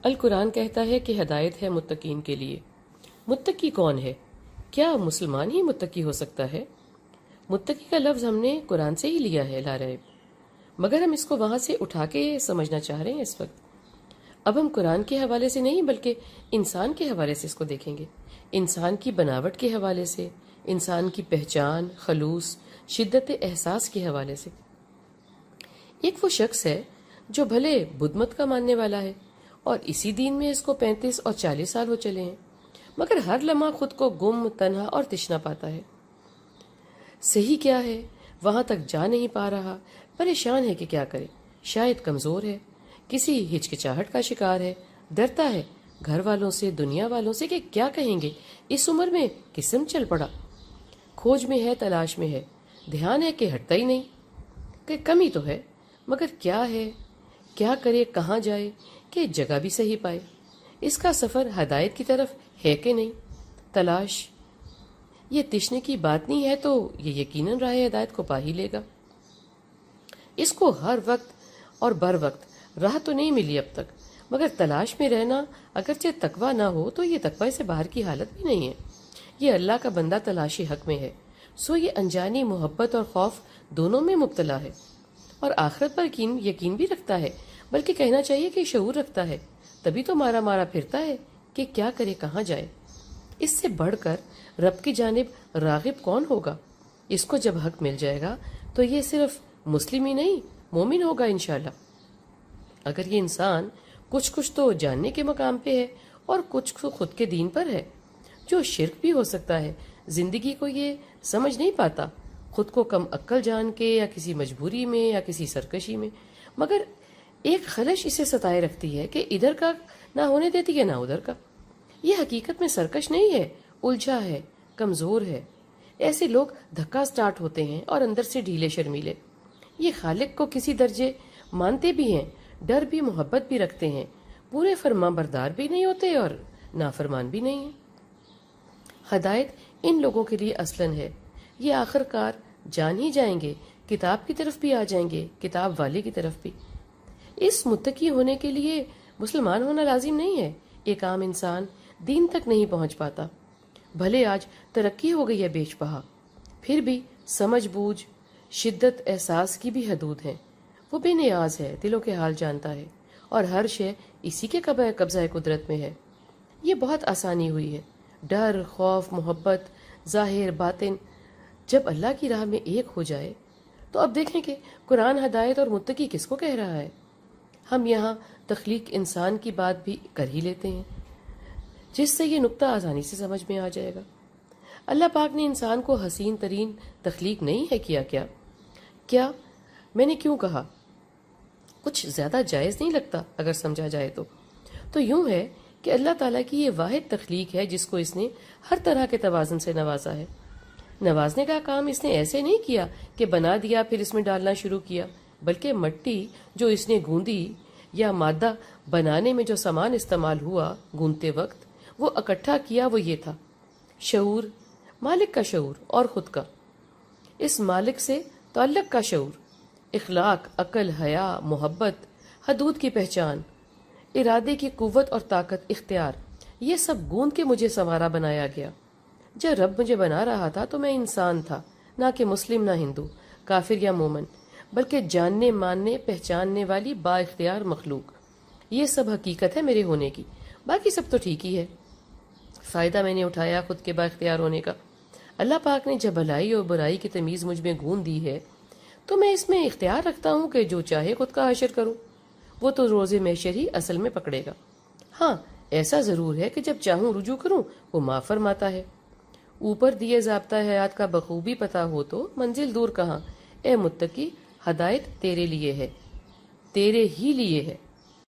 القرآن کہتا ہے کہ ہدایت ہے متقین کے لیے۔ متقی کون ہے؟ کیا مسلمان ہی متقی ہو سکتا ہے؟ متقی کا لفظ ہم نے قرآن سے ہی لیا ہے لا ریب، مگر ہم اس کو وہاں سے اٹھا کے سمجھنا چاہ رہے ہیں اس وقت۔ اب ہم قرآن کے حوالے سے نہیں بلکہ انسان کے حوالے سے اس کو دیکھیں گے، انسان کی بناوٹ کے حوالے سے، انسان کی پہچان، خلوص، شدت احساس کے حوالے سے۔ ایک وہ شخص ہے جو بھلے بدھ مت کا ماننے والا ہے اور اسی دین میں اس کو 35 اور 40 سال ہو چلے ہیں، مگر ہر لمحہ خود کو گم، تنہا اور تشنا پاتا ہے۔ صحیح کیا ہے وہاں تک جا نہیں پا رہا، پریشان ہے کہ کیا کرے، شاید کمزور ہے، کسی ہچکچاہٹ کا شکار ہے، ڈرتا ہے گھر والوں سے، دنیا والوں سے کہ کیا کہیں گے، اس عمر میں قسم چل پڑا، کھوج میں ہے، تلاش میں ہے، دھیان ہے کہ ہٹتا ہی نہیں، کہ کمی تو ہے مگر کیا ہے، کیا کرے، کہاں جائے کہ جگہ بھی صحیح پائے، اس کا سفر ہدایت کی طرف ہے کہ نہیں، تلاش۔ یہ تشنے کی بات نہیں ہے تو یہ یقیناً راہ ہدایت کو پا ہی لے گا۔ اس کو ہر وقت اور بر وقت راہ تو نہیں ملی اب تک، مگر تلاش میں رہنا اگرچہ تقویٰ نہ ہو تو یہ تقویٰ سے باہر کی حالت بھی نہیں ہے۔ یہ اللہ کا بندہ تلاشی حق میں ہے، سو یہ انجانی محبت اور خوف دونوں میں مبتلا ہے، اور آخرت پر یقین بھی رکھتا ہے، بلکہ کہنا چاہیے کہ شعور رکھتا ہے، تبھی تو مارا مارا پھرتا ہے کہ کیا کرے، کہاں جائے۔ اس سے بڑھ کر رب کی جانب راغب کون ہوگا؟ اس کو جب حق مل جائے گا تو یہ صرف مسلم ہی نہیں، مومن ہوگا انشاءاللہ۔ اگر یہ انسان کچھ تو جاننے کے مقام پہ ہے اور کچھ خود کے دین پر ہے، جو شرک بھی ہو سکتا ہے، زندگی کو یہ سمجھ نہیں پاتا، خود کو کم عقل جان کے یا کسی مجبوری میں یا کسی سرکشی میں، مگر ایک خلش اسے ستائے رکھتی ہے کہ ادھر کا نہ ہونے دیتی ہے نہ ادھر کا۔ یہ حقیقت میں سرکش نہیں ہے، الجھا ہے، کمزور ہے۔ ایسے لوگ دھکا سٹارٹ ہوتے ہیں اور اندر سے ڈھیلے شرمیلے۔ یہ خالق کو کسی درجے مانتے بھی ہیں، ڈر بھی، محبت بھی رکھتے ہیں، پورے فرمان بردار بھی نہیں ہوتے اور نافرمان بھی نہیں ہیں۔ ہدایت ان لوگوں کے لیے اصلاً ہے، یہ آخر کار جان ہی جائیں گے، کتاب کی طرف بھی آ جائیں گے، کتاب والے کی طرف بھی۔ اس متقی ہونے کے لیے مسلمان ہونا لازم نہیں ہے۔ ایک عام انسان دین تک نہیں پہنچ پاتا، بھلے آج ترقی ہو گئی ہے بیش بہا، پھر بھی سمجھ بوجھ، شدت احساس کی بھی حدود ہیں۔ وہ بے نیاز ہے، دلوں کے حال جانتا ہے، اور ہر شے اسی کے قبضہ قدرت میں ہے۔ یہ بہت آسانی ہوئی ہے، ڈر، خوف، محبت، ظاہر، باطن جب اللہ کی راہ میں ایک ہو جائے تو اب دیکھیں کہ قرآن ہدایت اور متقی کس کو کہہ رہا ہے۔ ہم یہاں تخلیق انسان کی بات بھی کر ہی لیتے ہیں، جس سے یہ نقطہ آسانی سے سمجھ میں آ جائے گا۔ اللہ پاک نے انسان کو حسین ترین تخلیق نہیں ہے کیا میں نے کیوں کہا، کچھ زیادہ جائز نہیں لگتا اگر سمجھا جائے تو یوں ہے کہ اللہ تعالیٰ کی یہ واحد تخلیق ہے جس کو اس نے ہر طرح کے توازن سے نوازا ہے۔ نوازنے کا کام اس نے ایسے نہیں کیا کہ بنا دیا پھر اس میں ڈالنا شروع کیا، بلکہ مٹی جو اس نے گوندی یا مادہ بنانے میں جو سامان استعمال ہوا گوندتے وقت، وہ اکٹھا کیا، وہ یہ تھا شعور، مالک کا شعور اور خود کا، اس مالک سے تعلق کا شعور، اخلاق، عقل، حیا، محبت، حدود کی پہچان، ارادے کی قوت اور طاقت، اختیار، یہ سب گوند کے مجھے سنوارا بنایا گیا۔ جب رب مجھے بنا رہا تھا تو میں انسان تھا، نہ کہ مسلم، نہ ہندو، کافر یا مومن، بلکہ جاننے، ماننے، پہچاننے والی با اختیار مخلوق۔ یہ سب حقیقت ہے میرے ہونے کی، باقی سب تو ٹھیک ہی ہے۔ فائدہ میں نے اٹھایا خود کے با اختیار ہونے کا۔ اللہ پاک نے جب بھلائی اور برائی کی تمیز مجھ میں گوند دی ہے تو میں اس میں اختیار رکھتا ہوں کہ جو چاہے خود کا حشر کروں، وہ تو روز محشر ہی اصل میں پکڑے گا۔ ہاں ایسا ضرور ہے کہ جب چاہوں رجوع کروں وہ معاف فرماتا ہے۔ اوپر دیے ضابطہ حیات کا بخوبی پتہ ہو تو منزل دور کہاں۔ اے متقی، ہدایت تیرے لیے ہے، تیرے ہی لیے ہے۔